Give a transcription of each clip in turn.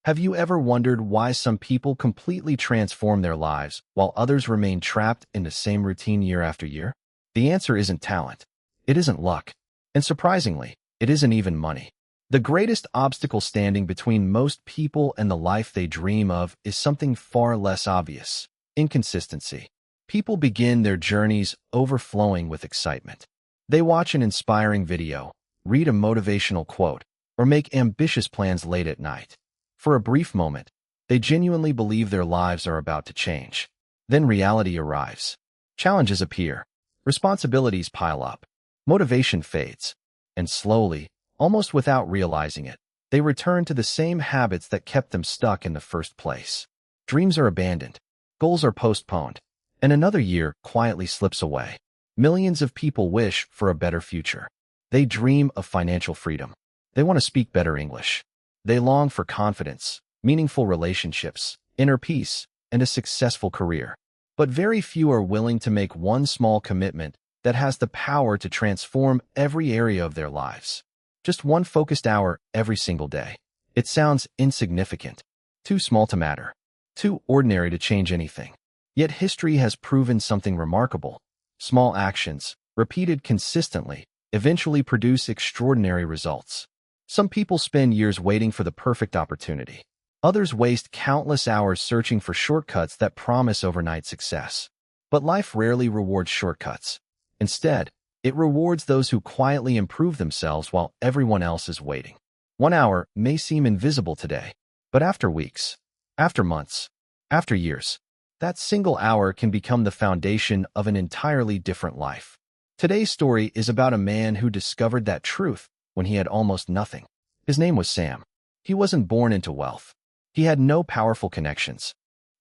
Have you ever wondered why some people completely transform their lives while others remain trapped in the same routine year after year? The answer isn't talent. It isn't luck. And surprisingly, it isn't even money. The greatest obstacle standing between most people and the life they dream of is something far less obvious: inconsistency. People begin their journeys overflowing with excitement. They watch an inspiring video, read a motivational quote, or make ambitious plans late at night. For a brief moment, they genuinely believe their lives are about to change. Then reality arrives. Challenges appear. Responsibilities pile up. Motivation fades. And slowly, almost without realizing it, they return to the same habits that kept them stuck in the first place. Dreams are abandoned. Goals are postponed. And another year quietly slips away. Millions of people wish for a better future. They dream of financial freedom. They want to speak better English. They long for confidence, meaningful relationships, inner peace, and a successful career. But very few are willing to make one small commitment that has the power to transform every area of their lives. Just one focused hour every single day. It sounds insignificant, too small to matter, too ordinary to change anything. Yet history has proven something remarkable. Small actions, repeated consistently, eventually produce extraordinary results. Some people spend years waiting for the perfect opportunity. Others waste countless hours searching for shortcuts that promise overnight success. But life rarely rewards shortcuts. Instead, it rewards those who quietly improve themselves while everyone else is waiting. 1 hour may seem invisible today, but after weeks, after months, after years, that single hour can become the foundation of an entirely different life. Today's story is about a man who discovered that truth when he had almost nothing. His name was Sam. He wasn't born into wealth. He had no powerful connections,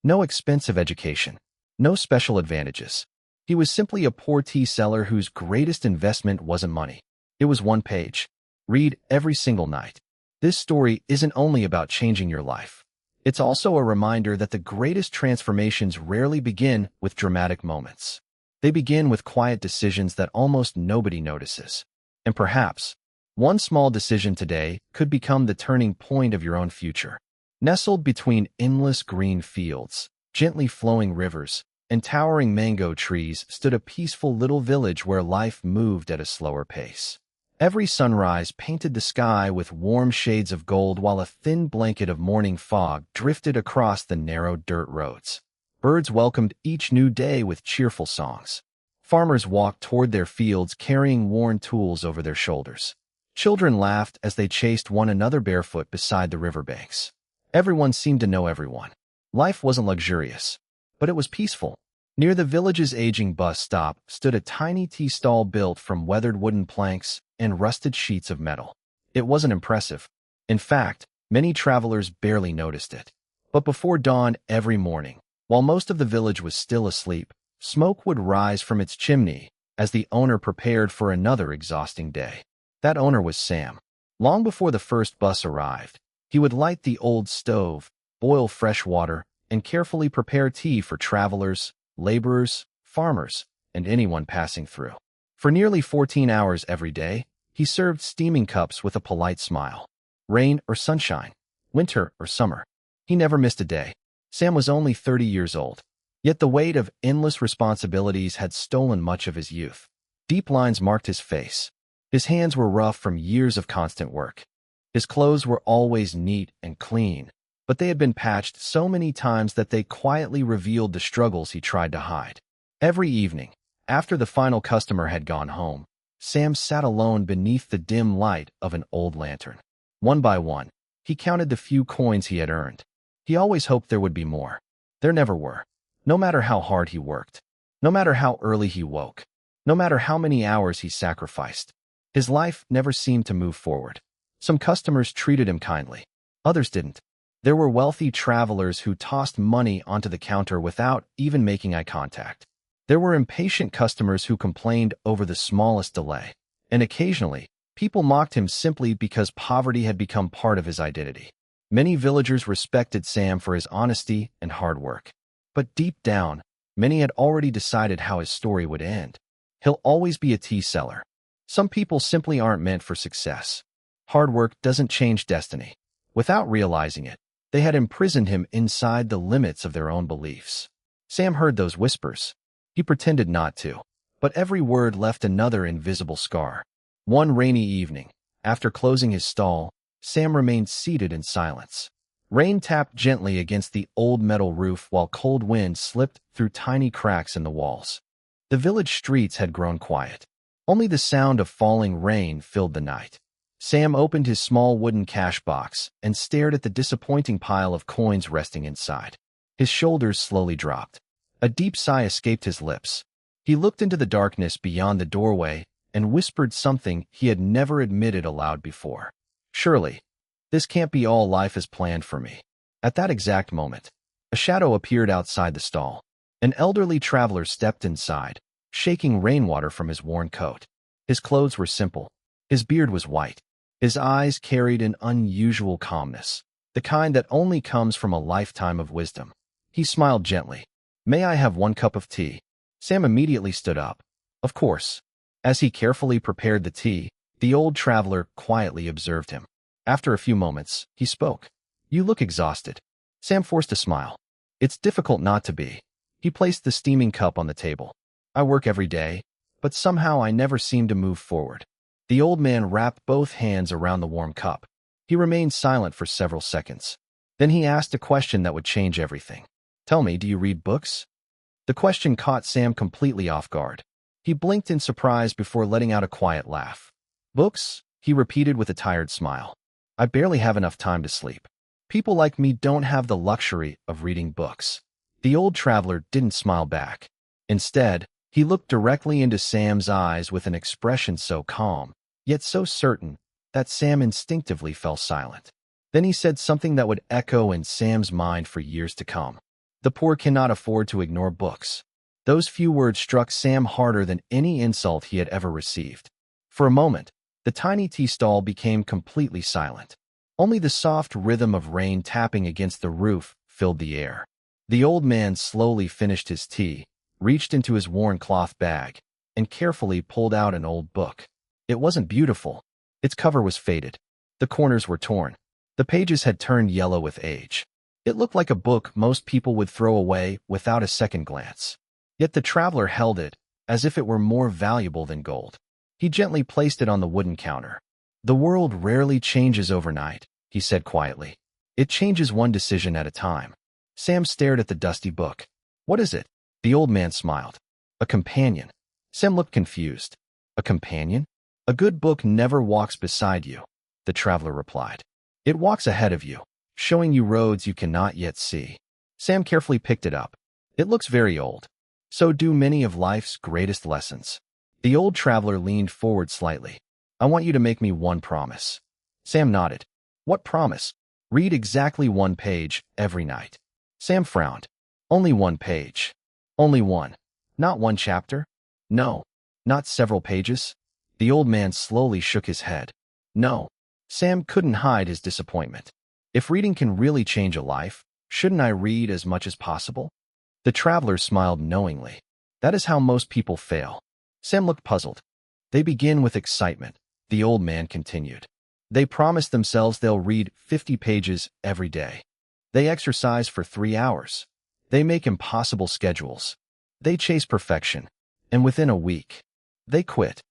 no expensive education, no special advantages. He was simply a poor tea seller whose greatest investment wasn't money. It was one page. Read every single night. This story isn't only about changing your life. It's also a reminder that the greatest transformations rarely begin with dramatic moments. They begin with quiet decisions that almost nobody notices. And perhaps, one small decision today could become the turning point of your own future. Nestled between endless green fields, gently flowing rivers, and towering mango trees stood a peaceful little village where life moved at a slower pace. Every sunrise painted the sky with warm shades of gold while a thin blanket of morning fog drifted across the narrow dirt roads. Birds welcomed each new day with cheerful songs. Farmers walked toward their fields carrying worn tools over their shoulders. Children laughed as they chased one another barefoot beside the riverbanks. Everyone seemed to know everyone. Life wasn't luxurious, but it was peaceful. Near the village's aging bus stop stood a tiny tea stall built from weathered wooden planks and rusted sheets of metal. It wasn't impressive. In fact, many travelers barely noticed it. But before dawn every morning, while most of the village was still asleep, smoke would rise from its chimney as the owner prepared for another exhausting day. That owner was Sam. Long before the first bus arrived, he would light the old stove, boil fresh water, and carefully prepare tea for travelers, laborers, farmers, and anyone passing through. For nearly 14 hours every day, he served steaming cups with a polite smile. Rain or sunshine, winter or summer, he never missed a day. Sam was only 30 years old, yet the weight of endless responsibilities had stolen much of his youth. Deep lines marked his face. His hands were rough from years of constant work. His clothes were always neat and clean, but they had been patched so many times that they quietly revealed the struggles he tried to hide. Every evening, after the final customer had gone home, Sam sat alone beneath the dim light of an old lantern. One by one, he counted the few coins he had earned. He always hoped there would be more. There never were. No matter how hard he worked, no matter how early he woke, no matter how many hours he sacrificed, his life never seemed to move forward. Some customers treated him kindly. Others didn't. There were wealthy travelers who tossed money onto the counter without even making eye contact. There were impatient customers who complained over the smallest delay. And occasionally, people mocked him simply because poverty had become part of his identity. Many villagers respected Sam for his honesty and hard work. But deep down, many had already decided how his story would end. He'll always be a tea seller. Some people simply aren't meant for success. Hard work doesn't change destiny. Without realizing it, They had imprisoned him inside the limits of their own beliefs. Sam heard those whispers. He pretended not to, but every word left another invisible scar. One rainy evening, after closing his stall, Sam remained seated in silence. Rain tapped gently against the old metal roof while cold wind slipped through tiny cracks in the walls. The village streets had grown quiet. Only the sound of falling rain filled the night. Sam opened his small wooden cash box and stared at the disappointing pile of coins resting inside. His shoulders slowly dropped. A deep sigh escaped his lips. He looked into the darkness beyond the doorway and whispered something he had never admitted aloud before. Surely, this can't be all life has planned for me. At that exact moment, a shadow appeared outside the stall. An elderly traveler stepped inside, shaking rainwater from his worn coat. His clothes were simple. His beard was white. His eyes carried an unusual calmness, the kind that only comes from a lifetime of wisdom. He smiled gently. "May I have 1 cup of tea?" Sam immediately stood up. Of course. As he carefully prepared the tea, the old traveler quietly observed him. After a few moments, he spoke. "You look exhausted." Sam forced a smile. "It's difficult not to be." He placed the steaming cup on the table. "I work every day, but somehow I never seem to move forward." The old man wrapped both hands around the warm cup. He remained silent for several seconds. Then he asked a question that would change everything. "Tell me, do you read books?" The question caught Sam completely off guard. He blinked in surprise before letting out a quiet laugh. "Books?" he repeated with a tired smile. "I barely have enough time to sleep. People like me don't have the luxury of reading books." The old traveler didn't smile back. Instead, he looked directly into Sam's eyes with an expression so calm, yet so certain, that Sam instinctively fell silent. Then he said something that would echo in Sam's mind for years to come. "The poor cannot afford to ignore books." Those few words struck Sam harder than any insult he had ever received. For a moment, the tiny tea stall became completely silent. Only the soft rhythm of rain tapping against the roof filled the air. The old man slowly finished his tea, reached into his worn cloth bag, and carefully pulled out an old book. It wasn't beautiful. Its cover was faded. The corners were torn. The pages had turned yellow with age. It looked like a book most people would throw away without a second glance. Yet the traveler held it as if it were more valuable than gold. He gently placed it on the wooden counter. "The world rarely changes overnight," he said quietly. "It changes one decision at a time." Sam stared at the dusty book. "What is it?" The old man smiled. "A companion." Sam looked confused. "A companion?" "A good book never walks beside you," the traveler replied. "It walks ahead of you, showing you roads you cannot yet see." Sam carefully picked it up. "It looks very old. So do many of life's greatest lessons." The old traveler leaned forward slightly. "I want you to make me one promise." Sam nodded. "What promise?" "Read exactly 1 page every night." Sam frowned. "Only 1 page. Only one. Not 1 chapter?" "No." "Not several pages?" The old man slowly shook his head. "No." Sam couldn't hide his disappointment. "If reading can really change a life, shouldn't I read as much as possible?" The traveler smiled knowingly. "That is how most people fail." Sam looked puzzled. "They begin with excitement," the old man continued. "They promise themselves they'll read 50 pages every day. They exercise for 3 hours. They make impossible schedules. They chase perfection. And within a week, they quit."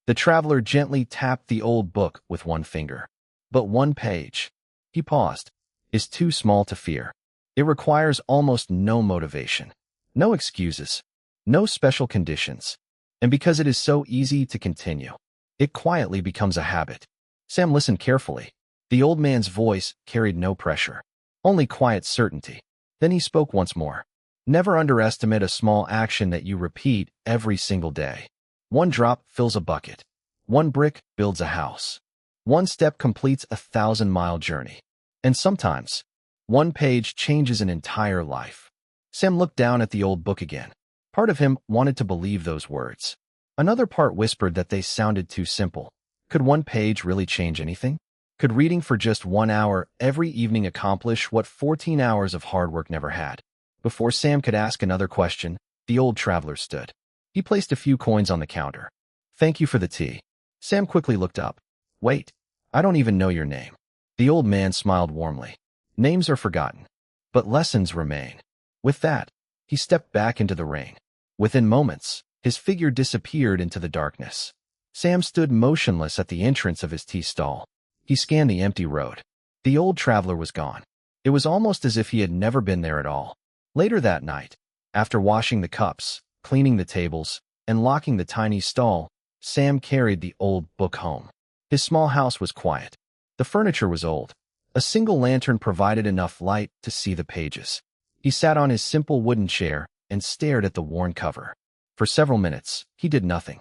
The traveler gently tapped the old book with one finger. "But 1 page," he paused, "is too small to fear. It requires almost no motivation, no excuses, no special conditions. And because it is so easy to continue, it quietly becomes a habit." Sam listened carefully. The old man's voice carried no pressure, only quiet certainty. Then he spoke once more. "Never underestimate a small action that you repeat every single day. One drop fills a bucket. One brick builds a house. One step completes a 1,000-mile journey. And sometimes, 1 page changes an entire life." Sam looked down at the old book again. Part of him wanted to believe those words. Another part whispered that they sounded too simple. Could 1 page really change anything? Could reading for just 1 hour every evening accomplish what 14 hours of hard work never had? Before Sam could ask another question, the old traveler stood. He placed a few coins on the counter. "Thank you for the tea." Sam quickly looked up. "Wait, I don't even know your name." The old man smiled warmly. Names are forgotten, but lessons remain. With that, he stepped back into the rain. Within moments, his figure disappeared into the darkness. Sam stood motionless at the entrance of his tea stall. He scanned the empty road. The old traveler was gone. It was almost as if he had never been there at all. Later that night, after washing the cups, cleaning the tables, and locking the tiny stall, Sam carried the old book home. His small house was quiet. The furniture was old. A single lantern provided enough light to see the pages. He sat on his simple wooden chair and stared at the worn cover. For several minutes, he did nothing.